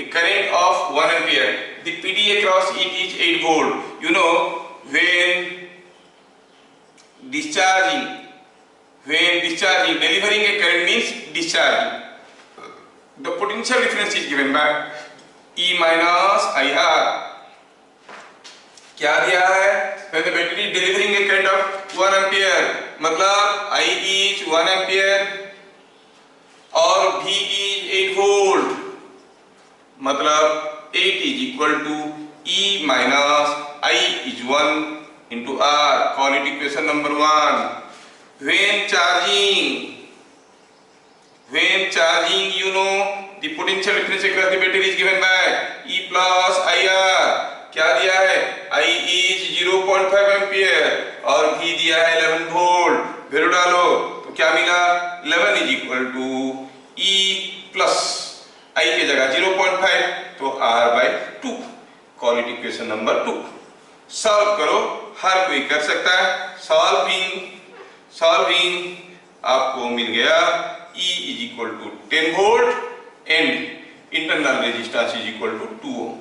a current of 1 ampere. The PD across it is 8 volt. You know, when discharging, delivering a current means discharging. The potential difference is given by E minus IR. क्या दिया है? When the battery is delivering a current of 1 ampere, मतलब I is 1 ampere और V is 8 volt, मतलब 8 is equal to E minus I is 1 into R. Call it equation number 1. When charging, you know, the potential difference across the battery is given by E plus IR. क्या दिया है? I is 0.5 ampere और V दिया है 11 volt. Value डालो तो क्या मिला? 11 is equal to E plus I की जगह 0.5 तो R by 2. Call it equation number 2. Solve करो, हर कोई कर सकता है. सॉल्विंग आपको मिल गया E is equal to 10 volt and internal resistance is equal to 2 ohm.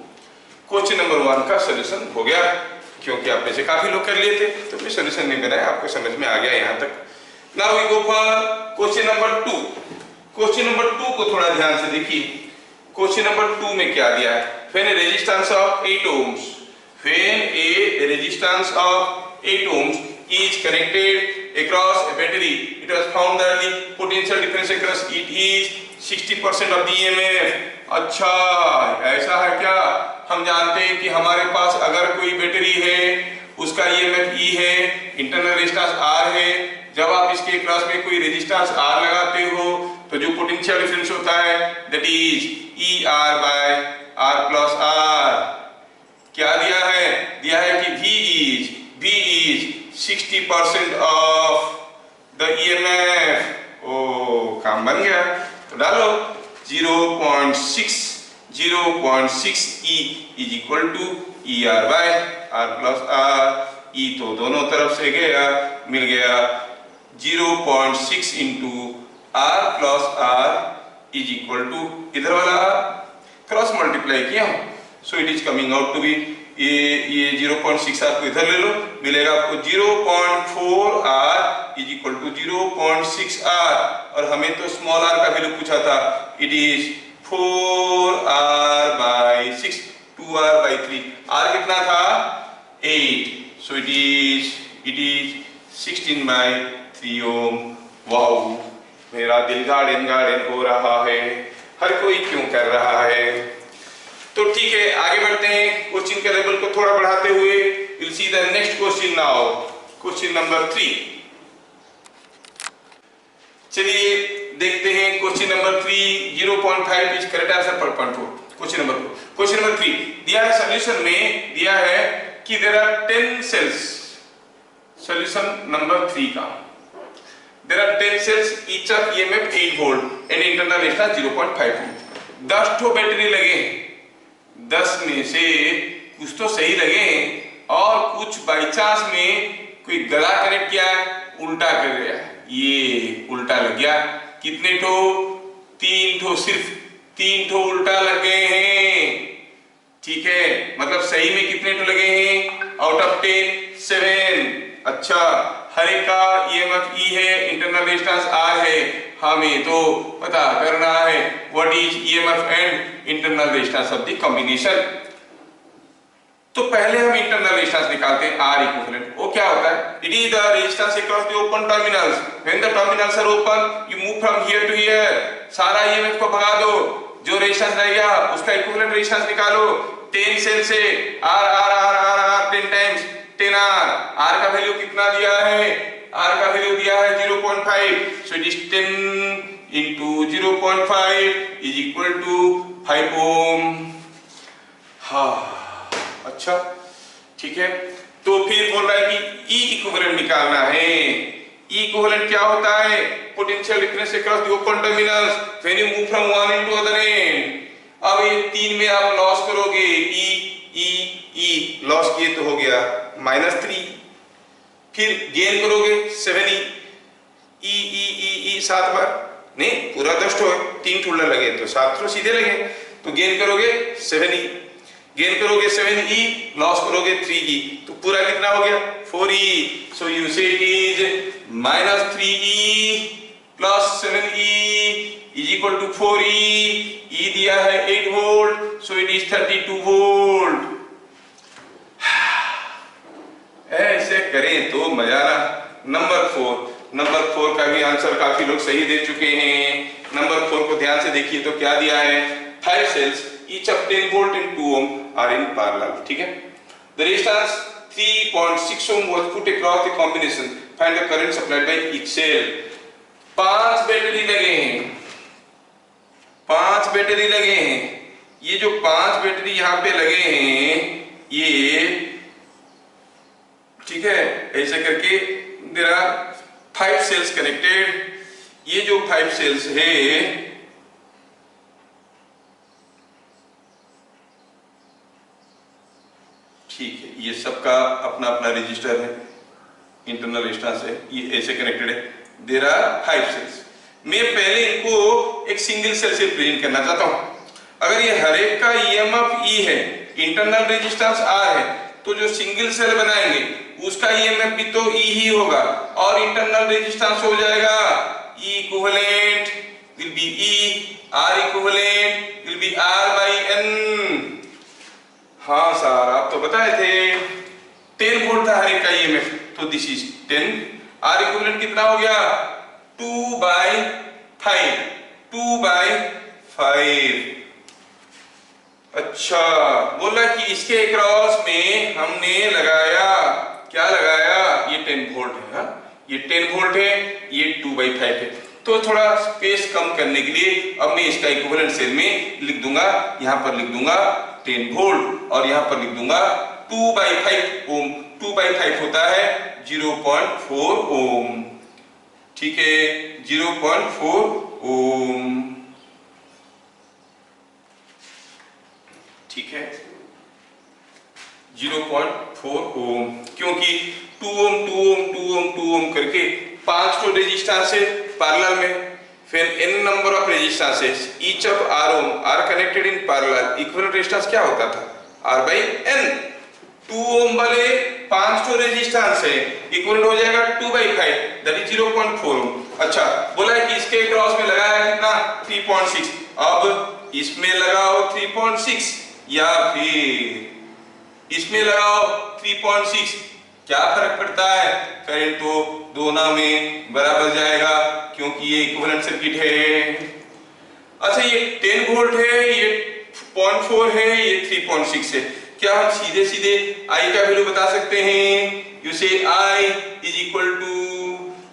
Question number 1 का सॉल्यूशन हो गया. क्योंकि आप में से काफी लोग कर लिए थे तो मैं सॉल्यूशन नहीं बनाया, आपको समझ में आ गया यहाँ तक. Now we go for question number 2. Question number 2 को थोड़ा ध्यान से देखिए. क्वेश्चन नंबर 2 में क्या दिया है? When a resistance of 8 ohms, is connected across a battery, it was found that the potential difference across it is 60% of the EMF. अच्छा, ऐसा है क्या? हम जानते हैं कि हमारे पास अगर कोई बैटरी है, उसका EMF E है, इंटरनल रेजिस्टेंस R है. जब आप इसके क्रॉस में कोई रेजिस्टेंस R लगाते हो तो जो पोटेंशियल डिफरेंस होता है that is ER by R plus R. क्या दिया है? दिया है कि V is 60% of the EMF. ओ, काम बन गया. तो डालो 0.6 E is equal to ER by R plus R. E तो दोनों तरफ से गया, मिल गया 0.6 into R plus R is equal to इधर वाला क्रॉस मल्टीप्लाई किया हूँ, so it is coming out to be ये 0.6 आपको इधर ले लो, मिलेगा आपको 0.4 R is equal to 0.6 R. और हमें तो स्मॉल r का वैल्यू पूछा था. It is 4R by 6, 2R by 3. R कितना था? 8. सो it is 16 by 3 ohm. Wow, मेरा दिल गार्डन हो रहा है. हर कोई क्यों कर रहा है? तो ठीक है, आगे बढ़ते हैं. क्वेश्चन के लेवल को थोड़ा बढ़ाते हुए will see the next question now. Question number 3. चलिए देखते हैं question number 3. 0.5 is correct answer पर 0.4. Question number 2. क्वेश्चन नंबर 3 दिया है, सॉल्यूशन में दिया है कि there are 10 cells. Solution number 3 का there are 10 cells, each of EMF 8 volt and internal resistance 0.5 ohm. 10 ठो बैटरी लगे हैं. 10 में से कुछ तो सही लगे हैं और कुछ बाई चांस में कोई गला कनेक्ट किया है, उल्टा कर गया. ये उल्टा लग गया. कितने ठो? 3 ठो. सिर्फ 3 ठो उल्टा लग गए हैं. ठीक है, मतलब सही में कितने ठो लगे हैं? Out of 10 7. अच्छा, हर एक का EMF E है, इंटरनल रेजिस्टेंस R है. हमें तो पता करना है what is EMF and internal resistance of the combination. तो पहले हम इंटरनल रेजिस्टेंस निकालते हैं R इक्विवेलेंट. वो क्या होता है? It is the resistance across the open terminals. When the terminals are open you move from here to here. सारा EMF को भगा दो, जो रेजिस्टेंस रह गया उसका इक्विवेलेंट रेजिस्टेंस निकालो. 10 सेल से R 10 टाइम्स 10R. R का वैल्यू कितना दिया है? R का वैल्यू दिया है 0.5. सो it is 10 into 0.5 is equal to 5 ohm. हाँ, अच्छा ठीक है. तो फिर बोल रहा है कि E इक्विवेलेंट निकालना है. E इक्विवेलेंट क्या होता है? Potential difference across the open terminals when you move from one end to other end. अब ये 3 में आप लॉस करोगे. E लॉस किए तो हो गया -3. फिर गेन करोगे 7E. E 7 बार नहीं, पूरा 10 ठो है. 3 ठुल्ला लगे तो 7 ठो सीधे लगे. तो गेन करोगे 7e, गेन करोगे 7e, लॉस करोगे 3e, तो पूरा कितना हो गया 4e। So you say it is -3e plus 7e is equal to 4e। e दिया है 8 volt, so it is 32 volt. ऐसे करें तो मजा ना। नंबर 4 का भी आंसर काफी लोग सही दे चुके हैं। नंबर 4 को ध्यान से देखिए तो क्या दिया है, 5 cells each of 10 volt and 2 ohm are in parallel, ठीक है। The resistance 3.6 ohm was put across the combination, find the current supplied by each cell। 5 battery लगे हैं, 5 बैटरी लगे हैं। ये जो 5 बैटरी यहाँ पे लगे हैं ये, ठीक है, ऐसे करके there are 5 cells connected। ये जो 5 cells है ठीक है, ये सबका अपना अपना रजिस्टर है, इंटरनल रेजिस्टेंस है, ये ऐसे कनेक्टेड है। There are 5 cells. मैं पहले इनको एक सिंगल सेल से रिप्रेजेंट करना चाहता हूं। अगर ये हर एक का ईएमएफ ई है, इंटरनल रेजिस्टेंस आर है, तो जो सिंगल सेल बनाएंगे उसका ईएमएफ भी तो ई ही होगा और इंटरनल रेजिस्टेंस हो जाएगा E equivalent will be E, R equivalent will be R by N. हाँ सर, आप तो बताए थे 10 वोल्ट था हर एक का ईएमएफ, तो दिस इज 10। आर इक्विवेलेंट कितना हो गया 2/5, 2/5। अच्छा, बोला कि इसके अक्रॉस में हमने लगाया, क्या लगाया, ये 10 वोल्ट है, हा? ये 10 वोल्ट है, ये 2/5 है। तो थोड़ा स्पेस कम करने के लिए अब मैं इसका इक्विवेलेंट सेल में लिख दूंगा, यहां पर लिख दूंगा 10 वोल्ट और यहां पर लिख दूंगा 2/5 ओम। 2/5 होता है 0.4 ओम, ठीक है, 0.4 ओम, ठीक है, 0.4 ओम। क्योंकि 2 ओम 2 ओम 2 ओम 2 ओम करके 5 तो रेजिस्टेंस है पैरेलल में, फिर n number of resistances, each of r ohm are connected in parallel. Equivalent resistance क्या होता था r बाई n। 2 ओम वाले 5 तो रेजिस्टेंस है, इक्विवेलेंट हो जाएगा 2/5, दैट इज 0.4 ओम। अच्छा, बोला है कि इसके क्रॉस में लगाया कितना 3.6, अब इसमें लगाओ 3.6 या फिर इसमें लगाओ 3.6, क्या फर्क पड़ता है, करंट तो दोनों में बराबर जाएगा क्योंकि ये इक्विवेलेंट सर्किट है। अच्छा, ये 10 वोल्ट है, ये 0.4 है, ये 3.6 है। क्या हम सीधे सीधे I का वैल्यू बता सकते हैं? You say I is equal to,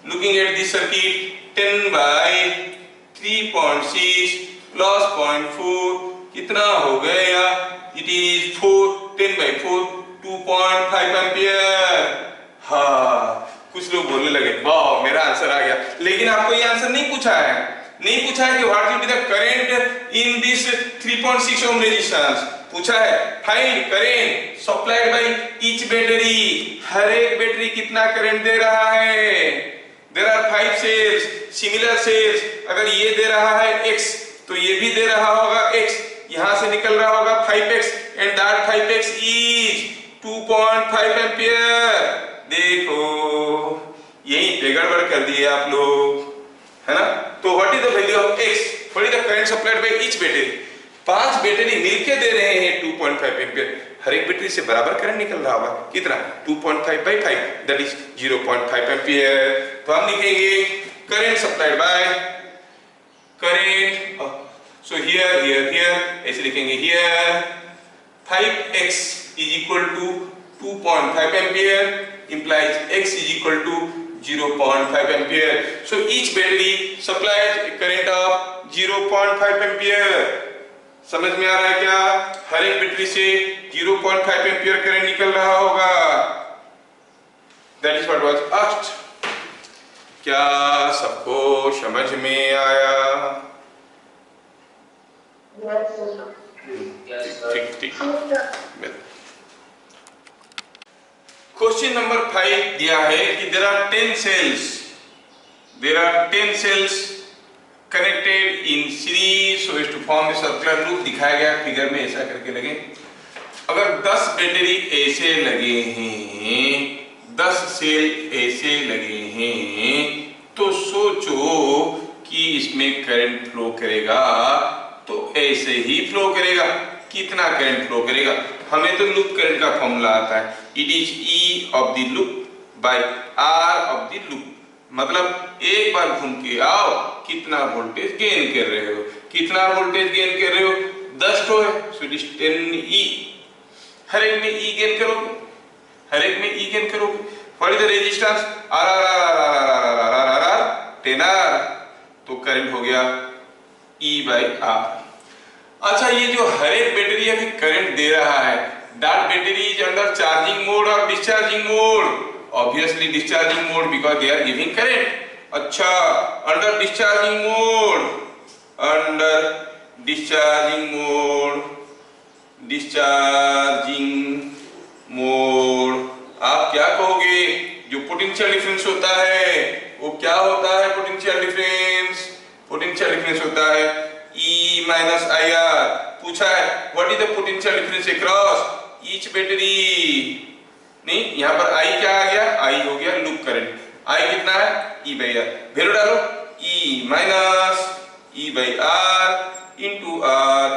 looking at this circuit, 10/3.6 plus 0.4 कितना हो गया, इट इज 10/4, 2.5 एम्पियर। हाँ, कुछ लोग बोलने लगे वाह मेरा आंसर आ गया, लेकिन आपको ये आंसर नहीं पूछा है, नहीं पूछा है कि what will be the current in this 3.6 ohm resistance. पूछा है find current supplied by each battery, हर एक बैटरी कितना करंट दे रहा है। There are 5 cells, similar cells, अगर ये दे रहा है x तो ये भी दे रहा होगा x, यहां से निकल रहा होगा 5x and that 5x is 2.5 ampere. देखो यही पे गड़बड़ कर दिए आप लोग, है ना। तो what is the value of x, what is the current supplied by each battery. 5 battery मिलके दे रहे हैं 2.5 एम्पियर, हर एक बैटरी से बराबर करंट निकल रहा होगा, कितना 2.5/5, दैट इज 0.5 एम्पियर। तो हम लिखेंगे current supplied by current, so here ऐसे लिखेंगे, here 5x is equal to 2.5 ampere implies x is equal to 0.5 ampere. So each battery supplies a current of 0.5 ampere. समझ में आ रहा है क्या? हर एक बैटरी से 0.5 एम्पियर करंट निकल रहा होगा। That is what was asked. क्या सबको समझ में आया? ठीक। क्वेश्चन नंबर 5 दिया है कि there are 10 cells connected in series so as to form a circular loop. दिखाया गया फिगर में, ऐसा करके लगे। अगर 10 बैटरी ऐसे लगे हैं, 10 सेल ऐसे लगे हैं, तो सोचो कि इसमें करंट फ्लो करेगा तो ऐसे ही फ्लो करेगा। कितना करंट फ्लो करेगा? हमें तो लूप करंट का फॉर्मूला आता है, it is E of the loop by R of the loop. मतलब एक बार घूम के आओ, कितना वोल्टेज गेन कर रहे हो? कितना वोल्टेज गेन कर रहे हो? 10 तो है, सो इट इज 10E। हर एक में ई गेन करोगे, हर एक में ई गेन करोगे। What is the resistance? R 10R, तो करंट हो गया E बाई आर। अच्छा, ये जो हर एक बैटरी अभी करंट दे रहा है, that battery is under charging mode और discharging mode? Obviously discharging mode, because they are giving current. अच्छा, under discharging mode, under discharging mode, discharging mode, आप क्या कहोगे? जो पोटेंशियल डिफरेंस होता है वो क्या होता है? पोटेंशियल डिफरेंस, पोटेंशियल डिफरेंस होता है E माइनस IR। पूछा है what is the potential difference across each battery? नहीं, यहाँ पर I क्या आ गया? I हो गया लूप करंट। I कितना है? E by R. वैल्यू डालो, E minus E by R into R।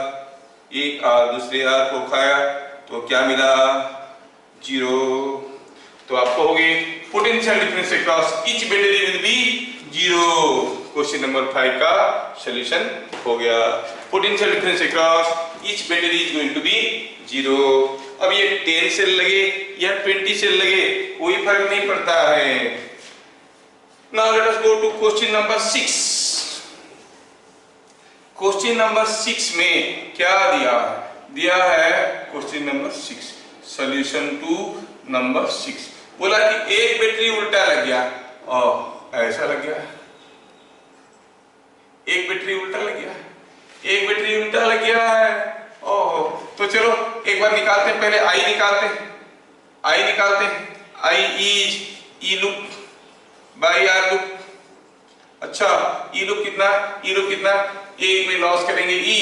एक R दूसरे R को खाया तो क्या मिला? 0। तो आप कहोगे potential difference across each battery will be 0। Question number 5 का सॉल्यूशन हो गया। Potential difference across each battery is going to be 0। अब ये 10 सेल लगे या 20 सेल लगे, कोई फर्क नहीं पड़ता है। Now let us go to question number 6। Question number 6 में क्या दिया है? दिया है question number 6, solution to number 6। बोला कि एक बैटरी उल्टा लग गया, ऐसा लग गया, एक बैटरी उल्टा लग गया, एक बैटरी उल्टा लग गया है। ओहो, तो चलो एक बार निकालते हैं, पहले आई निकालते हैं, आई निकालते हैं। I is E loop by R loop. अच्छा, ई लूप कितना? ई लूप कितना? एक में लॉस करेंगे ई,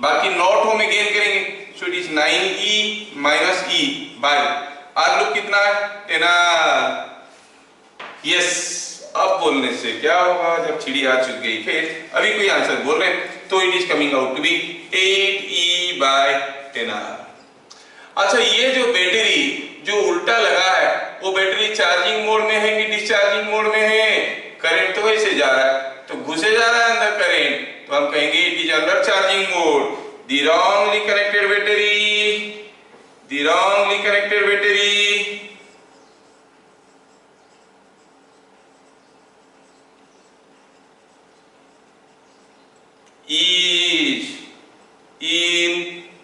बाकी नॉट हो में गेन करेंगे, so it is 9E minus E by R loop कितना है? 10R। यस, अब बोलने से क्या होगा? जब चिड़ी आ चुक गई, फिर अभी कोई आंसर बोल रहे हैं तो it is coming out to be 8E by 10R। अच्छा, ये जो बैटरी जो उल्टा लगा है वो बैटरी चार्जिंग मोड में है कि डिस्चार्जिंग मोड में है? करंट तो ऐसे जा रहा है, तो घुसे जा रहा है अंदर करंट, तो हम कहेंगे it is under charging mode. The wrongly connected battery, the wrongly connected battery is in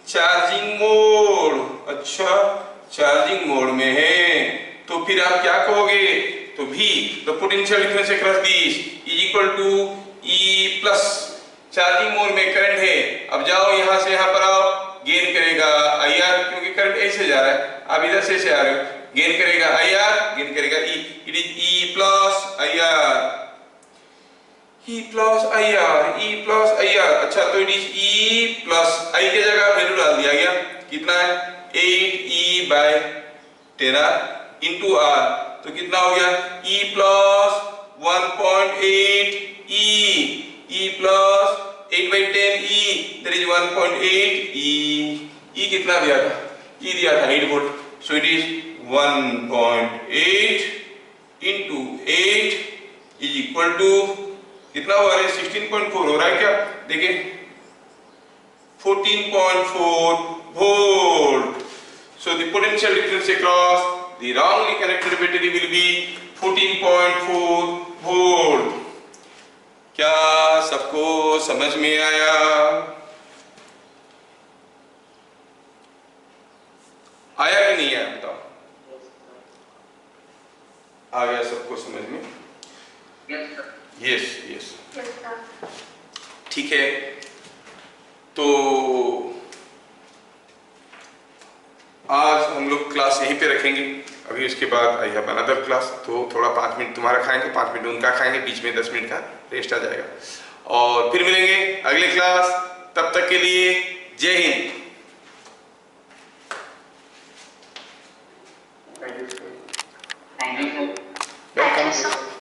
charging mode. अच्छा, चार्जिंग मोड में है, तो फिर आप क्या कहोगे? तो V, the potential difference across these is equal to E plus, charging mode में करंट है, अब जाओ यहां से यहां पर आओ, गेन करेगा IR, क्योंकि करंट ऐसे जा रहा है, आप इधर से आ रहे हो, गेन करेगा IR, गेन करेगा E, it is E plus IR, E plus IR, E plus IR। अच्छा, तो it is E plus I के जगह वैल्यू डाल दिया गया, कितना है? 8E by 10R into R, तो कितना हो गया? E plus 1.8 E plus 8 by 10E, that is 1.8 E कितना दिया था? E दिया था 8 volt, so it is 1.8 into 8 is equal to कितना हो रहा है? 16.4 हो रहा है क्या? देखिए 14.4 volt. So the potential difference across the wrongly connected battery will be 14.4 volt. क्या सबको समझ में आया? आया कि नहीं आया? बताओ, आ गया सबको समझ में? यस यस, ठीक है। तो आज हम लोग क्लास यहीं पे रखेंगे, अभी उसके बाद आई हैव अनदर क्लास, तो थोड़ा 5 मिनट तुम्हारा खाएंगे, 5 मिनट उनका खाएंगे, बीच में 10 मिनट का रेस्ट आ जाएगा। और फिर मिलेंगे अगले क्लास। तब तक के लिए जय Hind. Thank you, sir. Welcome.